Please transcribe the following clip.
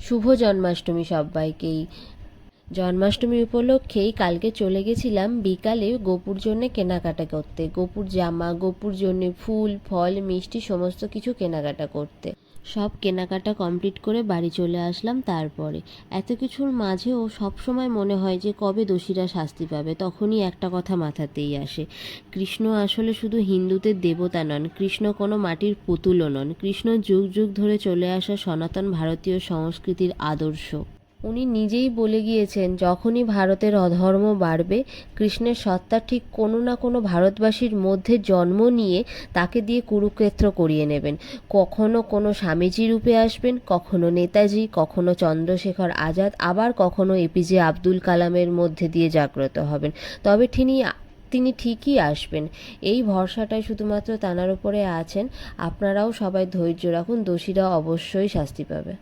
শুভ জন্মাষ্টমী সবাইকেই। জন্মাষ্টমী উপলক্ষেই কালকে চলে গেছিলাম বিকালে গোপুর জন্যে কেনাকাটা করতে, গোপুর জামা, গোপুর জন্যে ফুল ফল মিষ্টি সমস্ত কিছু কেনাকাটা করতে। সব কেনাকাটা কমপ্লিট করে বাড়ি চলে আসলাম। তারপরে এত কিছুর মাঝেও সবসময় মনে হয় যে কবে দোষীরা শাস্তি পাবে। তখনই একটা কথা মাথাতেই আসে, কৃষ্ণ আসলে শুধু হিন্দুদের দেবতা নন, কৃষ্ণ কোনো মাটির পুতুলও নন, কৃষ্ণ যুগ যুগ ধরে চলে আসা সনাতন ভারতীয় সংস্কৃতির আদর্শ। উনি নিজেই বলে গিয়েছেন, যখনই ভারতের অধর্ম বাড়বে, কৃষ্ণের সত্তা ঠিক কোনো না কোনো ভারতবাসীর মধ্যে জন্ম নিয়ে তাকে দিয়ে কুরুক্ষেত্র করিয়ে নেবেন। কখনো কোনো স্বামীজি রূপে আসবেন, কখনো নেতাজি, কখনো চন্দ্রশেখর আজাদ, আবার কখনো এপিজে আব্দুল কালামের মধ্যে দিয়ে জাগ্রত হবেন। তবে তিনি ঠিকই আসবেন, এই ভরসাটাই শুধুমাত্র তাঁর উপরে আছেন। আপনারাও সবাই ধৈর্য রাখুন, দোষীরা অবশ্যই শাস্তি পাবে।